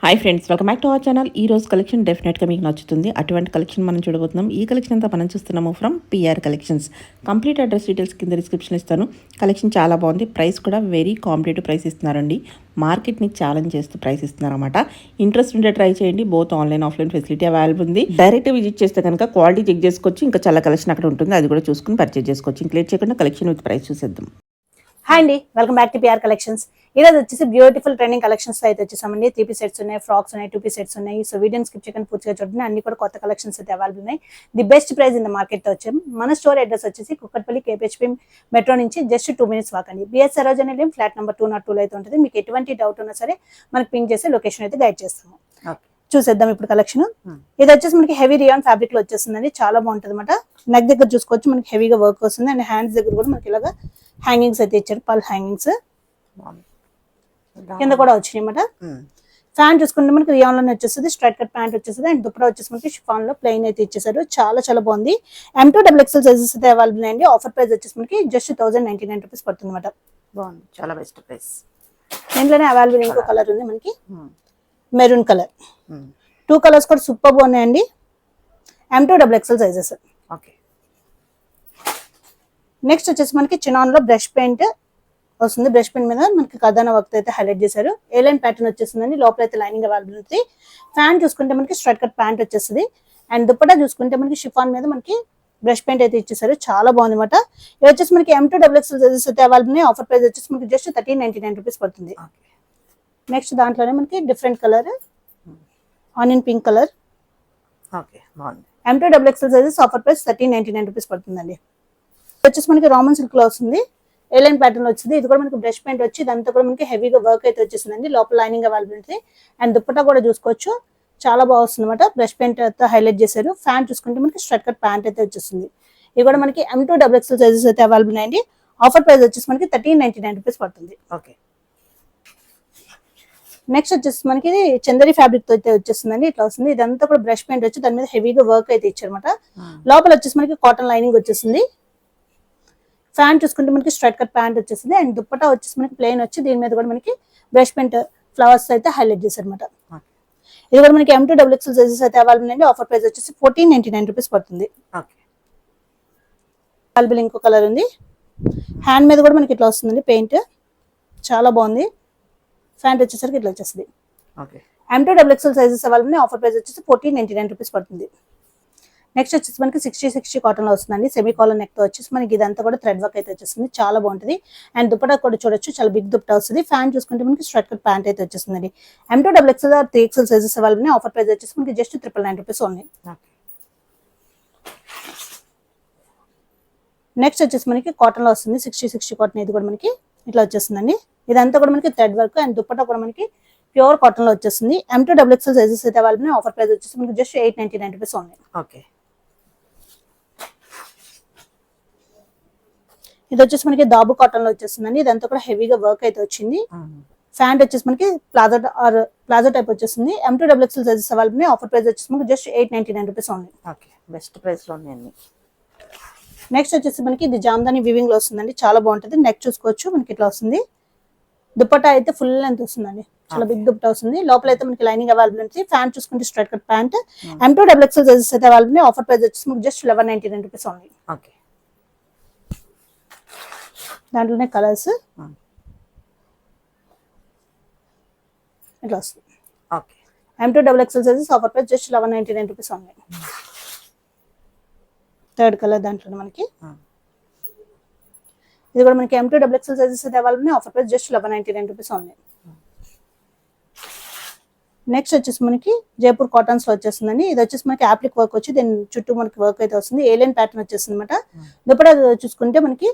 Hi friends, welcome back to our channel. ఈ రోజు collection డెఫినెట్గా మీకు నచ్చుతుంది. అటువంటి కలెక్షన్ మనం చూడబోతున్నాం. ఈ కలెక్షన్ అంతా మనం చూస్తున్నాము from PR collections. Complete address details కింద డిస్క్రిప్షన్ ఇస్తాను. కలెక్షన్ చాలా బాగుంది. ప్రైస్ కూడా వెరీ కాంపిటేటివ్ ప్రైస్ ఇస్తున్నారండి. మార్కెట్ని ఛాలెంజ్ చేస్తూ ప్రైస్ ఇస్తున్నారన్నమాట. ఇంట్రెస్ట్ ఉంటే ట్రై చేయండి. Both online offline facility available ఉంది. డైరెక్ట్ విజిట్ చేస్తే కనుక క్వాలిటీ చెక్ చేసుకోవచ్చు. ఇంకా చాలా కలెక్షన్ అక్కడ ఉంటుంది, అది కూడా చూసుకుని పర్చేజ్ చేసుకోవచ్చు. ఇంకా లేట్ చేయకుండా కలెక్షన్ విత్ ప్రైస్ చూసేద్దాం. హాయ్ అండి, welcome back to PR collections. ఈరోజు వచ్చేసి బ్యూటిఫుల్ ట్రెండింగ్ కలెక్షన్స్ అయితే వచ్చేసామండి. 3 సెట్స్ ఉన్నాయి, ఫ్రాక్స్ ఉన్నాయి, 2 సెట్స్ ఉన్నాయి. సో వీడియోని స్కిప్ చేయకుండా పూర్తిగా చూడండి. అన్ని కూడా కొత్త కలెక్షన్స్ అయితే అవైలబుల్ ఉన్నాయి. The best price in the market తో వచ్చాము. మన స్టోర్ అడ్రస్ వచ్చేసి కుక్కట్పల్లి KPHP మెట్రో నుంచి జస్ట్ 2 minutes వాక్ అండి. బిఎస్ సరోజని లేం ఫ్లాట్ నెంబర్ 202 అయితే ఉంటుంది. మీకు ఎటువంటి డౌట్ ఉన్నా సరే మనకి పింక్ చేసి లొకేషన్ అయితే గైడ్ చేస్తాము. చూసేద్దాం ఇప్పుడు కలెక్షన్. ఇది వచ్చేసి మనకి హెవీ రియాన్ ఫ్యాబ్రిక్ లో వచ్చేస్తుందండి. చాలా బాగుంటుంది అనమాట. నెక్ దగ్గర చూసుకోవచ్చు, మనకి హెవీగా వర్క్ వస్తుంది. అండ్ హ్యాండ్స్ దగ్గర కూడా మనకి ఇలాగా హ్యాంగింగ్స్ అయితే ఇచ్చారు, పల్ హ్యాంగింగ్స్ కింద కూడా వచ్చినాయి అనమాట. ప్యాంట్ చూసుకుంటే మనకి రియాన్ లోనే వచ్చేస్తుంది. స్ట్రైట్ కట్ ప్యాంట్ వచ్చేస్తుంది. అండ్ దుపట్టా వచ్చేసి మనకి షిఫాన్ లో ప్లెయిన్ అయితే ఇచ్చేసారు. చాలా చాలా బాగుంది. M2XXL సైజెస్ అయితే అవైలబుల్ అండి. ఆఫర్ ప్రైస్ వచ్చేసి మనకి జస్ట్ 1099 రూపీస్ పడుతుంది అనమాట. బాగుంది, చాలా బెస్ట్ ప్రైస్. దీంట్లోనే అవైలబుల్ ఇంకో కలర్ ఉంది మనకి, మెరూన్ కలర్. 2 కలర్స్ కూడా సూపర్ బాగున్నాయండి. M2XXL sizes. ఓకే. నెక్స్ట్ వచ్చేసి మనకి చినాన్ లో బ్రష్ పెయింట్ వస్తుంది. బ్రష్ పెయింట్ మీద మనకి కథాన వర్క్ అయితే హైలైట్ చేశారు. ఏ లైన్ ప్యాటర్న్ వచ్చేస్తుందండి. లోపల అయితే లైనింగ్ అవైలబుల్ ఉంది. ప్యాంట్ చూసుకుంటే మనకి స్ట్రైట్ కట్ ప్యాంట్ వచ్చేస్తుంది. అండ్ దుపట్టా చూసుకుంటే మనకి షిఫాన్ మీద మనకి బ్రష్ పెయింట్ అయితే ఇచ్చేసారు. చాలా బాగుంది అనమాట. ఇది వచ్చేసి మనకి M2XXL సైజెస్ అయితే అవైలబుల్ ఉన్నాయి. ఆఫర్ ప్రైస్ వచ్చేసి మనకి జస్ట్ 1399 రూపీస్ పడుతుంది. నెక్స్ట్ దాంట్లోనే మనకి different colour, onion pink colour. M2XXL sizes offer price 1399 rupees పడుతుందండి. వచ్చేసి మనకి రామన్ సిల్క్ లో వస్తుంది. ఏ లైన్ ప్యాటర్న్ వచ్చింది. ఇది కూడా మనకి బ్రష్ పెయింట్ వచ్చి ఇదంతా కూడా మనకి హెవీగా వర్క్ అయితే వచ్చేసిందండి. లోపల లైనింగ్ అవైలబిలిటీ. అండ్ దుపట్టా కూడా చూసుకోవచ్చు, చాలా బాగా వస్తుంది అనమాట. బ్రష్ పెయింట్ అయితే హైలైట్ చేశారు. ప్యాంట్ చూసుకుంటే మనకి స్ట్రైట్ కట్ ప్యాంట్ అయితే వచ్చేస్తుంది. ఇది కూడా మనకి M2XXL సైజెస్ అయితే అవైలబుల్ అండి. ఆఫర్ ప్రైస్ వచ్చేసి మనకి 1399 రూపీస్ పడుతుంది. ఓకే. నెక్స్ట్ వచ్చేసి మనకి చందరి ఫ్యాబ్రిక్ తో అయితే వచ్చేస్తుందండి. ఇట్లా వస్తుంది. ఇదంతా కూడా బ్రష్ పెయింట్ వచ్చి దాని మీద హెవీగా వర్క్ అయితే ఇచ్చారన్నమాట. లోపల వచ్చేసి మనకి కాటన్ లైనింగ్ వచ్చేసింది. ప్యాంట్ చూసుకుంటే మనకి స్ట్రైట్ కట్ ప్యాంట్ వచ్చేసింది. అండ్ దుపట్టా వచ్చేసి మనకి ప్లెయిన్ వచ్చి దీని మీద కూడా మనకి బ్రష్ పెయింట్ ఫ్లవర్స్ అయితే హైలైట్ చేశారు అనమాట. ఇది కూడా మనకి M2XXL సైజెస్ అయితే అవైలబుల్ అండి. ఆఫర్ ప్రైస్ వచ్చేసి 1499 రూపీస్ పడుతుంది. అవైలబుల్ ఇంకో కలర్ ఉంది. హ్యాండ్ మీద కూడా మనకి ఇట్లా వస్తుందండి పెయింట్, చాలా బాగుంది. ప్యాంట్ వచ్చేసరికి ఇట్లా వచ్చేస్తుంది. M2XXL సైజెస్ అవైలబుల్ ఉన్నాయి. ఆఫర్ ప్రైస్ వచ్చేసి 1499 రూపీస్ పడుతుంది. నెక్స్ట్ వచ్చేసి మనకి 60 కాటన్ లో వస్తుందండి. సెమీ కాలర్ నెక్ తో వచ్చేసి మనకి ఇదంతా కూడా థ్రెడ్ వర్క్ అయితే వచ్చేస్తుంది. చాలా బాగుంటుంది. అండ్ దుపట్టా కూడా చూడొచ్చు, చాలా బిగ్ దుపట్టా వస్తుంది. ఫ్యాన్ చూసుకుంటే మనకి స్ట్రైట్ కట్ ప్యాంట్ అయితే వచ్చేస్తుందండి. M2XXL 3XL సైజెస్ అవైలబుల్ ఉన్నాయి. ఆఫర్ ప్రైస్ వచ్చేసి మనకి జస్ట్ 999 రూపీస్ ఉంది. నెక్స్ట్ వచ్చేసి మనకి కాటన్ లో వస్తుంది. 60 కాటన్. ఇది కూడా మనకి ఇట్లా వచ్చేస్తుందండి. ఇదంతా కూడా మనకి థ్రెడ్ వర్క్. అండ్ దుపట్టా కూడా మనకి ప్యూర్ కాటన్ లో వచ్చేస్తుంది. M2XXL సైజెస్ అయితే అవైలబుల్ ఉన్నాయి. ఆఫర్ ప్రైస్ వచ్చేసి మనకి జస్ట్ 899 రూపీస్ ఉంది. ఓకే. ఇది వచ్చేసి మనకి దాబు కాటన్ లో వచ్చేస్తుందండి. ఇదంతా కూడా హెవీగా వర్క్ అయితే వచ్చింది. ప్యాంట్ వచ్చేసి మనకి ప్లాజో టైప్ వచ్చేస్తుంది. M2XXL సైజెస్ అవైలబుల్ ఉన్నాయి. ఆఫర్ ప్రైస్ వచ్చేసి మనకి జస్ట్ 899 రూపీస్ ఉంది. ఓకే, బెస్ట్ ప్రైస్ లో ఉన్నాయండి. నెక్స్ట్ వచ్చేసి మనకి ఇది జామ్దాని వివింగ్ లో వస్తుందండి. చాలా బాగుంటుంది. నెక్ చూసుకోవచ్చు, మనకి ఇట్లా వస్తుంది. దుపట్టా అయితే ఫుల్ లెంత్ వస్తుందండి. చాలా బిగ్ దుపట్టా వస్తుంది. లోపల అయితే మనకి లైనింగ్ అవైలబుల్ ఉంది. ప్యాంట్ చూసుకుంటే straight cut pant. M2XXL sizes అయితే అవైలబుల్ ఉన్నాయి. ఆఫర్ ప్రైస్ వచ్చేసి మనకి జస్ట్ 1199 రూపీస్ ఉంది. ఓకే. దాంట్లోనే కలర్స్ ఇట్లా వస్తుంది. Okay. M2XXL sizes offer price just 1199 rupees ఉంది. థర్డ్ కలర్ దాంట్లో మనకి ఇది కూడా మనకి M2XXL సైజెస్ అయితే అవైలబుల్ ఉన్నాయి. ఆఫర్ ప్రైస్ జస్ట్ 1199 రూపీస్ ఉంది. నెక్స్ట్ వచ్చేసి మనకి జైపూర్ కాటన్స్ లో వచ్చేస్తుందండి. ఇది వచ్చేసి మనకి యాప్లిక్ వర్క్ వచ్చి దీని చుట్టూ మనకి వర్క్ అయితే వస్తుంది. ఏలియన్ ప్యాటర్న్ వచ్చేస్తుంది అనమాట. దుపట్టా చూసుకుంటే మనకి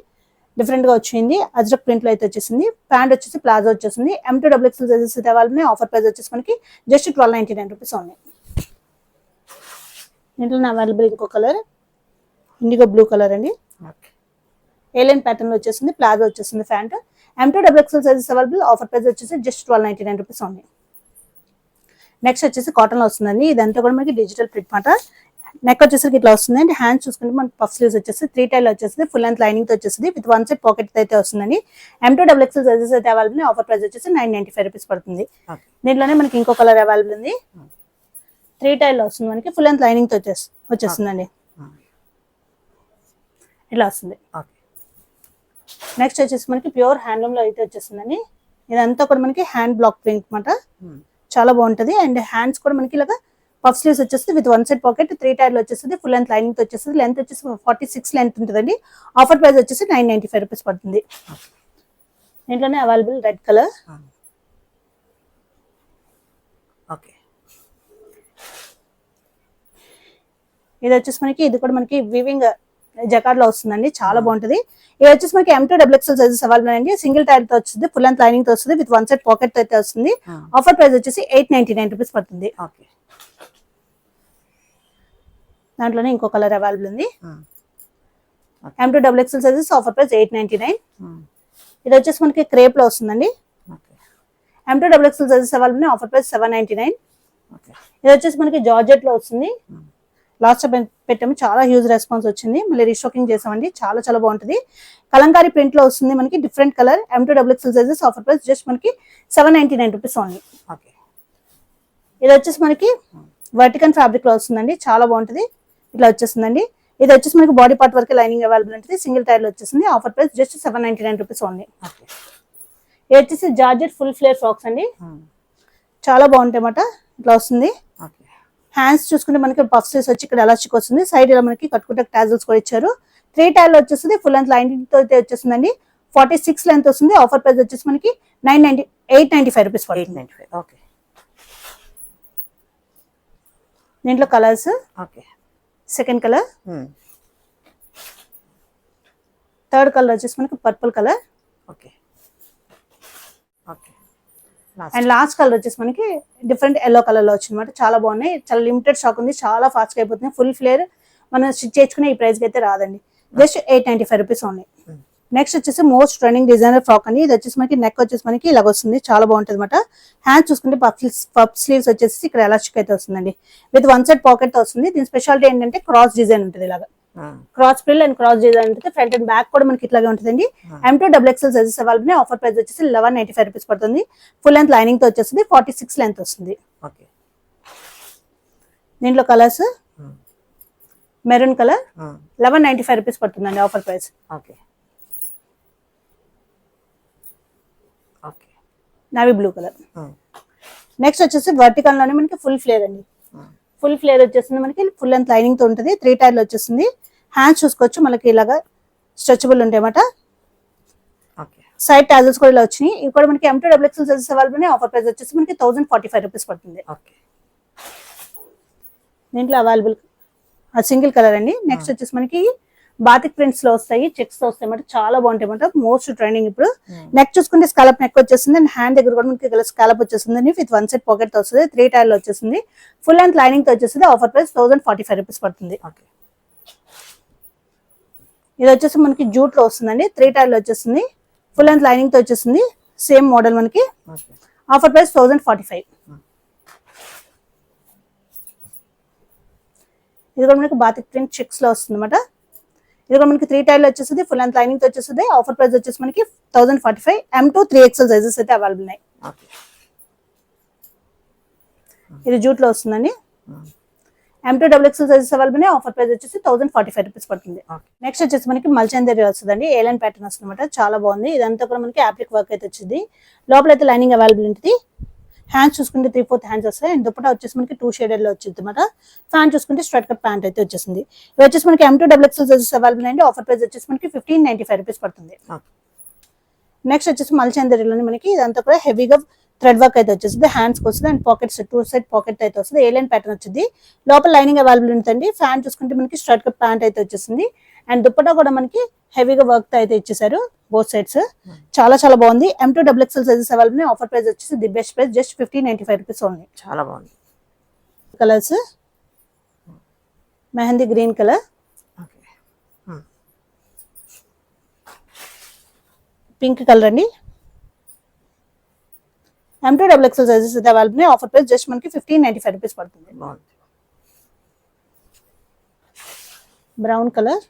డిఫరెంట్ గా వచ్చింది. అజ్రక్ ప్రింట్ లో అయితే వచ్చేసింది. ప్యాంట్ వచ్చేసి ప్లాజో వచ్చేసింది. M2XXL సైజెస్ అయితే అవైలబుల్ ఉన్నాయి. ఆఫర్ ప్రైస్ వచ్చేసి మనకి జస్ట్ 1299 రూపీస్ ఉంది. దీంట్లో అవైలబుల్ ఇంకో కలర్ ఇండిగో బ్లూ కలర్ అండి. ఏలియన్ ప్యాటర్న్ లో వచ్చేసింది. ప్లాజో వచ్చేసింది. Pant M2XXL sizes available. Offer price వచ్చేసి జస్ట్ 1299 రూపీస్ ఉంది. నెక్స్ట్ వచ్చేసి కాటన్ లో వస్తుందండి. ఇదంతా కూడా మనకి డిజిటల్ ప్రింట్ మాట. నెక్ వచ్చేసరికి ఇట్లా వస్తుంది అండ్ హ్యాండ్స్ చూసుకుంటే మనకి పఫ్ స్లీవ్స్ వచ్చేసి 3 టైల్ వచ్చేసి ఫుల్ అండ్ లైనింగ్ తో వచ్చేసి విత్ 1 సైడ్ పాకెట్ అయితే వస్తుందండి. M2XXL సైజెస్ అయితే అవైలబుల్. ఆఫర్ ప్రైస్ వచ్చేసి 995 రూపీస్ పడుతుంది. దీంట్లోనే మనకి ఇంకో కలర్ అవైలబుల్ ఉంది. 3 టైల్ లో వస్తుంది మనకి ఫుల్ అండ్ లైనింగ్ తో వచ్చేస్తుందండి. ఇట్లా వస్తుంది. నెక్స్ట్ వచ్చేసి మనకి ప్యూర్ హ్యాండ్లూమ్ లో అయితే వచ్చేస్తుందండి. ఇదంతా కూడా మనకి హ్యాండ్ బ్లాక్ ప్రింట్ అన్నమాట. చాలా బాగుంటది. అండ్ హ్యాండ్స్ కూడా మనకి ఇలాగా పఫ్ స్లీవ్స్ వచ్చేసి విత్ 1 సైడ్ పాకెట్ 3 టైల్ వచ్చేసి ఫుల్ అండ్ లైనింగ్ తో వచ్చేసి లెంత్ వచ్చేసి 46 లెంత్ ఉంటుందండి. ఆఫర్ ప్రైస్ వచ్చేసి 995 రూపీస్ పడుతుంది. దీంట్లోనే అవైలబుల్ రెడ్ కలర్. ఓకే, ఇది వచ్చేసి మనకి ఇది కూడా మనకి వీవింగ్ జకార్డ్ లో వస్తుందండి. చాలా బాగుంటది. ఇది వచ్చేసి మనకి M2XXL సైజెస్ అవైలబుల్ అండి. సింగిల్ టైల్ తో వస్తుంది, ఫుల్ అండ్ లైనింగ్ తో వస్తుంది, విత్ 1 సైడ్ పాకెట్ తో అయితే వస్తుంది. ఆఫర్ ప్రైస్ వచ్చేసి 899 రూపీస్ పడుతుంది. దాంట్లోనే ఇంకో కలర్ అవైలబుల్ ఉంది. M2XXL sizes offer price 899. ఇది వచ్చేసి మనకి క్రేప్ లో వస్తుందండి. M2XXL sizes available. Offer price 799. ఇది వచ్చేసి మనకి జార్జెట్ లో వస్తుంది. లాస్ట్ పెట్టాము, చాలా హ్యూజ్ రెస్పాన్స్ వచ్చింది. మళ్ళీ రీస్టాకింగ్ చేసామండి. చాలా చాలా బాగుంటది. కలంకారీ ప్రింట్ లో వస్తుంది మనకి different colour. M2XXL sizes offer price just మనకి 799 రూపీస్ ఓన్లీ. ఇది వచ్చేసి మనకి వర్టికన్ ఫ్యాబ్రిక్ లో వస్తుందండి. చాలా బాగుంటది. ఇట్లా వచ్చేస్తుందండి. ఇది వచ్చేసి మనకి బాడీ పార్ట్ వరకు లైనింగ్ అవైలబుల్ ఉంటుంది. సింగిల్ టైర్ లో వచ్చేసింది. Offer price just 799 rupees only. ఇది వచ్చేసి జార్జెట్ ఫుల్ ఫ్లేర్ ఫ్రాక్స్ అండి. చాలా బాగుంటాయి అన్నమాట. ఇట్లా వస్తుంది. హ్యాండ్స్ చూసుకుంటే మనకి పఫ్ స్లీవ్స్ వచ్చి ఇక్కడ ఎలాస్టిక్ వస్తుంది. సైడ్ ఇలా మనకి కట్టుకుంటే టాజల్స్ కూడా ఇచ్చారు. 3 టైల్ లో వచ్చేస్తుంది. ఫుల్ అండ్ లైనింగ్ తో అయితే వచ్చేస్తుందండి. 46 లెంత్ వస్తుంది. ఆఫర్ ప్రైస్ వచ్చేసి మనకి 895 రూపీస్ పడుతుంది. దీంట్లో colours. Second colour, third colour వచ్చేసి మనకి purple colour. And last colour వచ్చేసి మనకి డిఫరెంట్ ఎల్లో కలర్ లో వచ్చిందన్నమాట. చాలా బాగున్నాయి. చాలా లిమిటెడ్ స్టాక్ ఉంది. చాలా ఫాస్ట్ గా అయిపోతుంది. ఫుల్ ఫ్లేర్ మనం స్టిచ్ చేసుకునే ఈ ప్రైస్ కి అయితే రాదండి. Just 895 rupees only. నెక్స్ట్ వచ్చేసి మోస్ట్ ట్రెండింగ్ డిజైనర్ ఫ్రాక్ అండి. ఇది వచ్చేసి మనకి నెక్ వచ్చేసి మనకి ఇలాగ వస్తుంది. చాలా బాగుంటుంది అనమాట. హ్యాండ్స్ చూసుకుంటే పఫ్ స్లీవ్స్ వచ్చేసి ఇక్కడ ఎలాస్టిక్ అయితే వస్తుందండి. విత్ 1 సైడ్ పాకెట్ తో వస్తుంది. దీని స్పెషాలిటీ ఏంటంటే క్రాస్ డిజైన్ ఉంటుంది. ఇలాగా cross Pril and cross design ఉంటుంది. ఫ్రంట్ అండ్ బ్యాక్ కూడా మనకి ఇట్లాగే ఉంటుందండి. M2XXL sizes available. Offer price వచ్చేసి 1195 రూపీస్ పడుతుంది. ఫుల్ లెంత్ లైనింగ్ తో వచ్చేస్తుంది. 46 లెంత్ వస్తుంది. దీంట్లో కలర్స్ మెరూన్ కలర్ 1195 రూపీస్ పడుతుందండి. Offer price. Navy blue colour. Next వచ్చేసి వర్టికల్ లోనే మనకి ఫుల్ ఫ్లేర్ అండి. ఫుల్ ఫ్లేర్ వచ్చేస్తుంది. మనకి ఫుల్ అండ్ లైనింగ్ తో ఉంటుంది. 3 టైర్ లో వచ్చేస్తుంది. హ్యాండ్స్ చూసుకోవచ్చు. మనకి ఇలాగా స్ట్రెచబుల్ ఉంటాయి అన్నమాట. సైడ్ టాజల్స్ కూడా ఇలా వచ్చినాయి. ఇవి కూడా మనకి M2XXL sizes available. Offer price వచ్చేసి మనకి 1045 రూపీస్ పడుతుంది. దీంట్లో అవైలబుల్ సింగిల్ కలర్ అండి. నెక్స్ట్ వచ్చేసి మనకి బాతిక్ ప్రింట్స్ లో వస్తాయి, చెక్స్ లో వస్తాయి అన్నమాట. చాలా బాగుంటాయి అన్నమాట. మోస్ట్ ట్రెండింగ్ ఇప్పుడు. నెక్ చూసుకుంటే స్కాలప్ నెక్ వచ్చేస్తుంది. అండ్ హ్యాండ్ దగ్గర కూడా మనకి స్కాలప్ వచ్చేస్తుంది. విత్ 1 సైడ్ పాకెట్ తో వస్తుంది. 3 టైర్ లో వచ్చేసింది. ఫుల్ అండ్ లైనింగ్ తో వచ్చేసింది. ఆఫర్ ప్రైస్ 1045 రూపీస్ పడుతుంది. ఇది వచ్చేసి మనకి జూట్ లో వస్తుందండి. 3 టైర్ లో వచ్చేస్తుంది. ఫుల్ అండ్ లైనింగ్ తో వచ్చేసింది. సేమ్ మోడల్ మనకి. Offer price 1045. ఇది కూడా మనకి బాతిక్ ప్రింట్ చెక్స్ లో వస్తుంది అన్నమాట. ఇది కూడా మనకి 3 టైర్ లో వచ్చేస్తుంది. ఫుల్ అండ్ లైనింగ్ తో వచ్చేస్తుంది. ఆఫర్ ప్రైస్ వచ్చేసి మనకి 1045. M2XXL సైజెస్ అయితే అవైలబుల్ ఉన్నాయి. ఇది జూట్ లో వస్తుందండి. M2XXL సైజెస్ అవైలబుల్ ఉన్నాయి. ఆఫర్ ప్రైస్ వచ్చేసి 1045 రూపీస్ పడుతుంది. నెక్స్ట్ వచ్చేసి మనకి మల్చందరి వస్తుందండి. ఏలైన్ ప్యాటర్న్ వస్తుంది అనమాట. చాలా బాగుంది. ఇదంతా కూడా మనకి యాప్లిక్ వర్క్ అయితే వచ్చింది. లోపల అయితే లైనింగ్ అవైలబుల్ ఉంటుంది. హ్యాండ్స్ చూసుకుంటే 3/4 హ్యాండ్స్ వస్తాయి. అండ్ దుపట్టా వచ్చేసి మనకి 2 షేడెడ్ లో వచ్చింది అనమాట. ఫ్యాంట్ చూసుకుంటే స్ట్రైట్ కట్ ప్యాంట్ అయితే వచ్చేసింది. ఇది వచ్చేసి మనకి M2XXL సైజెస్ అవైలబుల్ అండి. ఆఫర్ ప్రైస్ వచ్చేసి మనకి 1595 రూపీస్ పడుతుంది. నెక్స్ట్ వచ్చేసి మల్చందరిలోని మనకి ఇదంతా కూడా హెవీగా థ్రెడ్ వర్క్ అయితే వచ్చేసింది. హ్యాండ్స్ వస్తుంది. అండ్ పాకెట్స్ 2 సైడ్ పాకెట్ అయితే వస్తుంది. ఏలైన్ ప్యాటర్న్ వచ్చింది. లోపల లైనింగ్ అవైలబుల్ ఉంటుంది. ఫ్యాంట్ చూసుకుంటే మనకి స్ట్రైట్ కట్ ప్యాంట్ అయితే వచ్చేసింది. అండ్ దుపట్టా కూడా మనకి హెవీగా వర్క్ అయితే ఇచ్చేసారు బోత్ సైడ్స్. చాలా చాలా బాగుంది. M2XXL sizes available. Offer price వచ్చేసి the best price just 1595 rupees only. చాలా బాగుంది. Colours mehndi green colour, pink colour అండి. M2XXL సైజెస్ అయితే అవైలబుల్. ఆఫర్ ప్రైస్ జస్ట్ మనకి 1595 రూపీస్ పడుతుంది. Brown colour.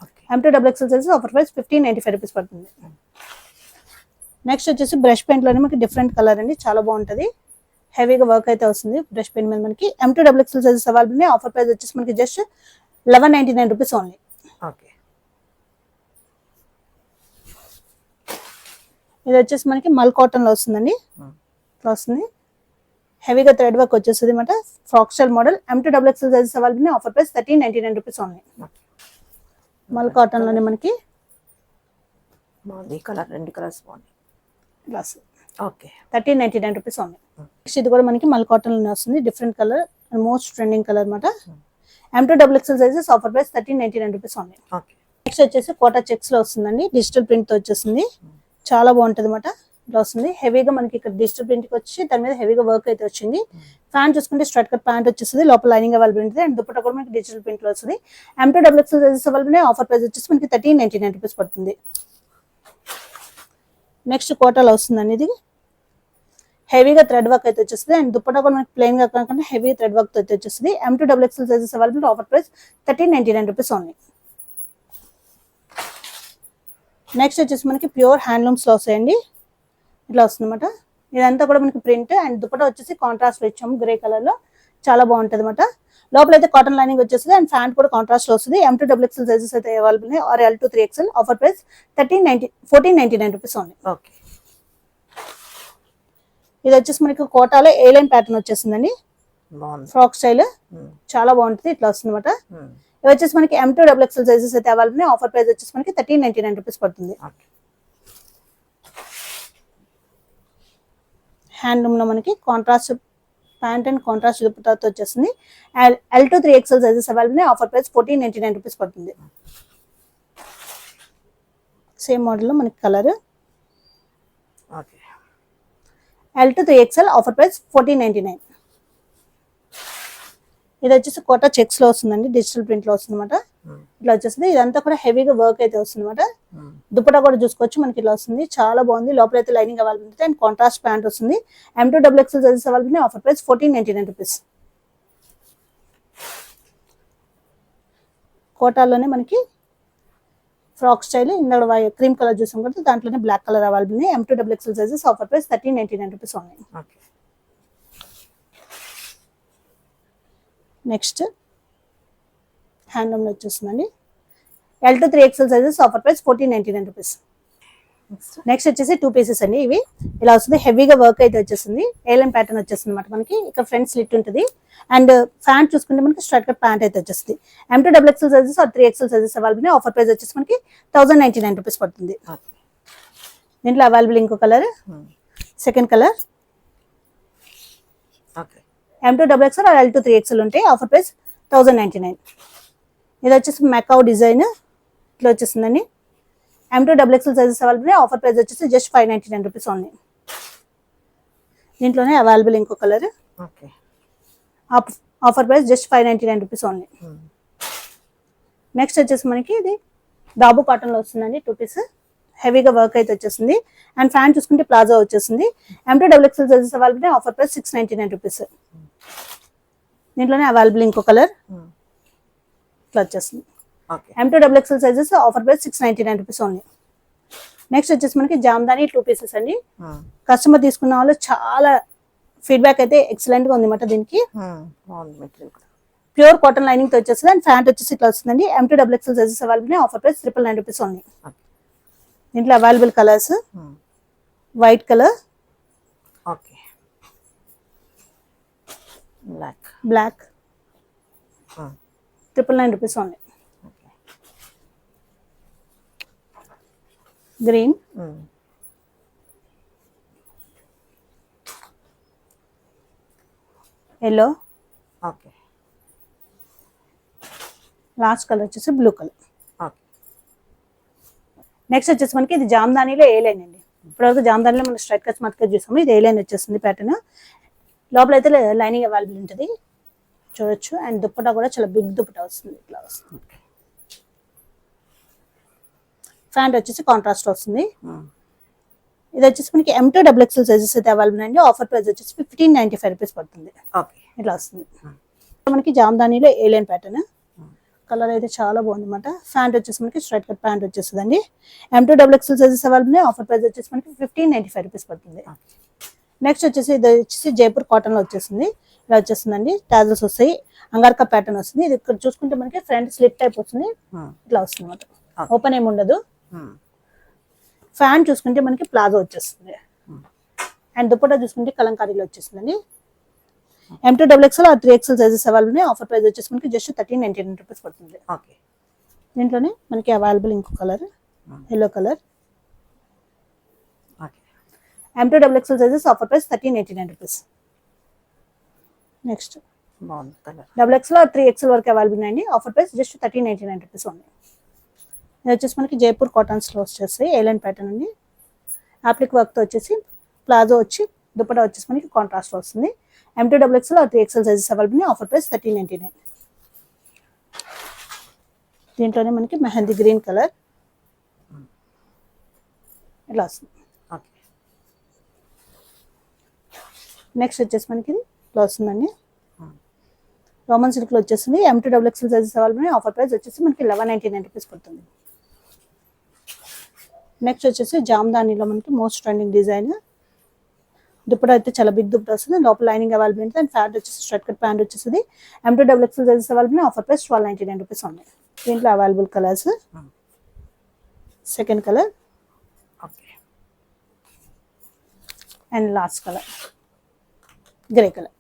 Okay. M2 double XL size offer price 1595 rupees పడుతుంది. Next వచ్చేసి brush paint లోనే మనకి డిఫరెంట్ కలర్ అండి, చాలా బాగుంటది. హెవీగా వర్క్ అయితే వస్తుంది బ్రష్ పెయింట్ మీద మనకి. M2 double XL sizes available ఉన్నాయి. ఆఫర్ ప్రైస్ వచ్చేసి మనకి జస్ట్ 1199 రూపీస్ ఓన్లీ. ఓకే. ఇది వచ్చేసి మనకి మల్ కాటన్ లో వస్తుందండి, ఇట్లా వస్తుంది. హెవీగా థ్రెడ్ వర్క్ వచ్చేస్తుంది అనమాట. Frock style model. M2 double XL sizes available ఉన్నాయి. Offer price 1399 rupees only. Mul cotton లోనే మనకి బాగుంది కలర్, రెండు కలర్స్ బాగుంది. Glass okay. 1399 rupees only. Next ఇది కూడా మనకి మల్ కాటన్ లోనే వస్తుంది, different colour, most trending colour అనమాట. M2 double XL sizes offer price 1399 rupees only. Okay. Next వచ్చేసి కోటా చెక్స్ లో వస్తుందండి, డిజిటల్ ప్రింట్ తో వచ్చేసింది, చాలా బాగుంటది అనమాట. ఇట్లా వస్తుంది హెవీగా మనకి ఇక్కడ డిజిటల్ ప్రింట్ కి వచ్చి దాని మీద హెవీగా వర్క్ అయితే వచ్చింది. ప్యాంట్ చూసుకుంటే స్ట్రైట్ కట్ ప్యాంట్ వచ్చేస్తుంది, లోపల లైనింగ్ అవైలబుల్ ఉంటుంది. అండ్ దుపట్టా కూడా మనకి డిజిటల్ ప్రింట్ లో వస్తుంది. M2 double XL sizes available ఉన్నాయి. ఆఫర్ ప్రైస్ వచ్చేసి మనకి 1399 రూపీస్ పడుతుంది. నెక్స్ట్ కోటాలో వస్తుందండి, ఇది హెవీగా థ్రెడ్ వర్క్ అయితే వచ్చేస్తుంది. అండ్ దుపట్టా కూడా మనకి ప్లెయిన్ గా కాకుండా హెవీ థ్రెడ్ వర్క్ అయితే వచ్చేస్తుంది. M2 double XL sizes available, offer price 1399 rupees only. Next వచ్చేసి మనకి ప్యూర్ హ్యాండ్లూమ్స్ లో వస్తాయండి, ఇట్లా వస్తుంది అనమాట. ఇదంతా కూడా మనకి ప్రింట్. అండ్ దుపట్టా వచ్చేసి కాంట్రాస్ట్ లో ఇచ్చాము, గ్రే కలర్ లో, చాలా బాగుంటది అనమాట. లోపల అయితే కాటన్ లైనింగ్ వచ్చేస్తుంది. అండ్ ప్యాంట్ కూడా కాంట్రాస్ట్ లో వస్తుంది. M2 డబుల్ ఎక్స్ఎల్ సైజెస్ అయితే అవైలబుల్ ఉన్నాయి. Or L2 3XL. Offer price 1499 rupees only. Okay. ఇది వచ్చేసి మనకి కోటాలో ఏ లైన్ ప్యాటర్న్ వచ్చేసిందండి, బాగుంది. ఫ్రాక్ స్టైల్, చాలా బాగుంటుంది, ఇట్లా వస్తుంది అనమాట. ఇవి వచ్చేసి మనకి M2 డబుల్ ఎక్స్ఎల్ సైజెస్ అయితే అవైలబుల్ ఉన్నాయి. ఆఫర్ ప్రైస్ వచ్చేసి మనకి 1399 రూపీస్ పడుతుంది. హ్యాండ్లూమ్ లో మనకి కాంట్రాస్ట్ ప్యాంట్ అండ్ కాంట్రాస్ట్ దుపట్టాతో వచ్చేసింది. L2 3XL సైజెస్ అవైలబుల్ ఉన్నాయి. ఆఫర్ ప్రైస్ 1499 రూపీస్ పడుతుంది. సేమ్ మోడల్ లో మనకి colour. Okay. L2 3XL. Offer price 1499. ఇది వచ్చేసి కోటా చెక్స్ లో వస్తుందండి, డిజిటల్ ప్రింట్ లో వస్తుంది అనమాట. ఇట్లా వచ్చేసింది. ఇదంతా కూడా హెవీగా వర్క్ అయితే వస్తుంది అనమాట. దుపట్టా కూడా చూసుకోవచ్చు మనకి ఇట్లా వస్తుంది, చాలా బాగుంది. లోపల అయితే లైనింగ్ అవైలబుల్ ఉంటుంది. అండ్ కాంట్రాస్ట్ ప్యాంట్ వస్తుంది. M2 double XL sizes available ఉన్నాయి. Offer price 1499 rupees. కోటాలోనే మనకి ఫ్రాక్ స్టైల్, ఇందులో క్రీమ్ కలర్ చూసాం కదా, దాంట్లోనే బ్లాక్ కలర్ అవైలబుల్ ఉన్నాయి. M2 double XL sizes offer price 1399 rupees only. Next handloom లో వచ్చేస్తుందండి, L2 3XL sizes offer price 1499 rupees. Next వచ్చేసి 2 పీసెస్ అండి, ఇవి ఇలా వస్తుంది. హెవీగా వర్క్ అయితే వచ్చేసింది, ఏలైన్ ప్యాటర్న్ వచ్చేస్తుంది అనమాట. మనకి ఇక్కడ ఫ్రంట్ స్లిట్ ఉంటుంది. అండ్ ప్యాంట్ చూసుకుంటే మనకి స్ట్రైట్ కట్ ప్యాంట్ అయితే వచ్చేస్తుంది. M2 double XL sizes or 3XL sizes available. Offer price వచ్చేసి మనకి 1099 రూపీస్ పడుతుంది. దీంట్లో అవైలబుల్ ఇంకో colour, second colour. M2 double XL or L2 3XL ఉంటాయి. Offer price 1099. ఇది వచ్చేసి మెకావ్ డిజైన్, ఇట్లా వచ్చేసిందండి. M2 double XL sizes available. Offer price వచ్చేసి జస్ట్ 599 రూపీస్ ఓన్లీ. దీంట్లోనే అవైలబుల్ ఇంకో colour. Offer price just 599 rupees only. Next వచ్చేసి మనకి ఇది డాబు కాటన్ లో వస్తుందండి, 2 పీస్. హెవీగా వర్క్ అయితే వచ్చేసింది. అండ్ ఫ్యాన్ చూసుకుంటే ప్లాజా వచ్చేసింది. M2 double XL sizes available. Offer price 699 rupees. దీంట్లోనే అవైలబుల్ ఇంకో కలర్, ఇట్లా వచ్చేస్తుంది. M2 double XL sizes offer price 699 rupees only. Next వచ్చేసి మనకి జామ్దాని 2 పీసెస్ అండి. కస్టమర్ తీసుకున్న వాళ్ళు చాలా ఫీడ్బ్యాక్ అయితే ఎక్సలెంట్ గా ఉంది అన్నమాట. దీనికి ప్యూర్ కాటన్ లైనింగ్ తో వచ్చేస్తుంది. అండ్ ప్యాంట్ వచ్చేసి ఇట్లా వస్తుందండి. M2 double XL sizes available. Offer price 999 rupees only. దీంట్లో available colours, white colour, black, 999 rupees only. Green, yellow, last colour వచ్చేసి బ్లూ కలర్. నెక్స్ట్ వచ్చేసి మనకి ఇది జామ్దానీలో ఏ లైన్ అండి. ఇప్పటివరకు జామ్దానీలో మనం స్ట్రైట్ కట్స్ మధ్య చూసాము. ఇది ఏ లైన్ వచ్చేస్తుంది ప్యాటర్న్. లోపల అయితే లైనింగ్ అవైలబుల్ ఉంటుంది, చూడొచ్చు. అండ్ దుప్పటా కూడా చాలా బిగ్ దుప్పటా వస్తుంది, ఇట్లా వస్తుంది. ప్యాంట్ వచ్చేసి కాంట్రాస్ట్ వస్తుంది. ఇది వచ్చేసి మనకి M2 డబుల్ ఎక్స్ఎల్ సైజెస్ అయితే అవైలబుల్ అండి. ఆఫర్ ప్రైస్ వచ్చేసి 1595 రూపీస్ పడుతుంది, ఇట్లా వస్తుంది. మనకి జామ్దానీలో ఏలియన్ ప్యాటర్న్ కలర్ అయితే చాలా బాగుంది అనమాట. ప్యాంట్ వచ్చేసి మనకి స్ట్రైట్ కట్ ప్యాంట్ వచ్చేస్తుందండి. M2XXL sizes available. Offer price వచ్చేసి మనకి 1595 రూపీస్ పడుతుంది. నెక్స్ట్ వచ్చేసి ఇది వచ్చేసి జైపూర్ కాటన్ లో వచ్చేసింది. ఇలా వచ్చేస్తుందండి. టాజల్స్ వస్తాయి, అంగార్కా ప్యాటర్న్ వస్తుంది. ఇది ఇక్కడ చూసుకుంటే మనకి ఫ్రంట్ స్లిప్ టైప్ వస్తుంది, ఇట్లా వస్తుంది అనమాట. ఓపెన్ ఏమి ఉండదు. ఫ్యాన్ చూసుకుంటే మనకి ప్లాజో వచ్చేస్తుంది. అండ్ దుపట్టా చూసుకుంటే కలంకారీలో వచ్చేస్తుందండి. M2XXL ఆ 3XL సైజెస్ అవైలబుల్ ఉన్నాయి. ఆఫర్ ప్రైస్ వచ్చేసి మనకి జస్ట్ 1399 రూపీస్ పడుతుంది. దీంట్లోనే మనకి అవైలబుల్ ఇంకో colour yellow colour. M2XXL sizes offer price 1389 rupees. Next XXL 3XL వరకు అవైలబుల్ ఉన్నాయండి. ఆఫర్ ప్రైస్ జస్ట్ 1389 రూపీస్ ఉంది. ఇది వచ్చేసి మనకి జైపూర్ కాటన్స్ లో వచ్చేస్తాయి. ఏలైన్ ప్యాటర్న్ ఉంది. అప్లిక్ వర్క్ తో వచ్చేసి ప్లాజో వచ్చి దుపట్టా వచ్చేసి మనకి కాంట్రాస్ట్ వస్తుంది. M2XXL 3XL సైజెస్ అవైలబుల్ ఉన్నాయి. Offer price 1399. దీంట్లోనే మనకి మెహందీ గ్రీన్ కలర్ ఇలా వస్తుంది. నెక్స్ట్ వచ్చేసి మనకి ఇట్లా వస్తుందండి. రోమన్ సిల్క్ లో వచ్చేసింది. M2XXL సైజెస్ అవైలబుల్ ఉన్నాయి. ఆఫర్ ప్రైస్ వచ్చేసి మనకి 1199 రూపీస్ పడుతుంది. నెక్స్ట్ వచ్చేసి జామ్దానీలో మనకి మోస్ట్ ట్రెండింగ్ డిజైన్. దుపట్టా అయితే చాలా బిగ్ దుపట్టా వస్తుంది. లోపల లైనింగ్ అవైలబుల్ ఉంటుంది. అండ్ ప్యాంట్ వచ్చేసి స్ట్రైట్ కట్ ప్యాంట్ వచ్చేసింది. M2XXL sizes available. Offer price 1299 rupees ఉంది. దీంట్లో available colours second colour and last colour grey colour.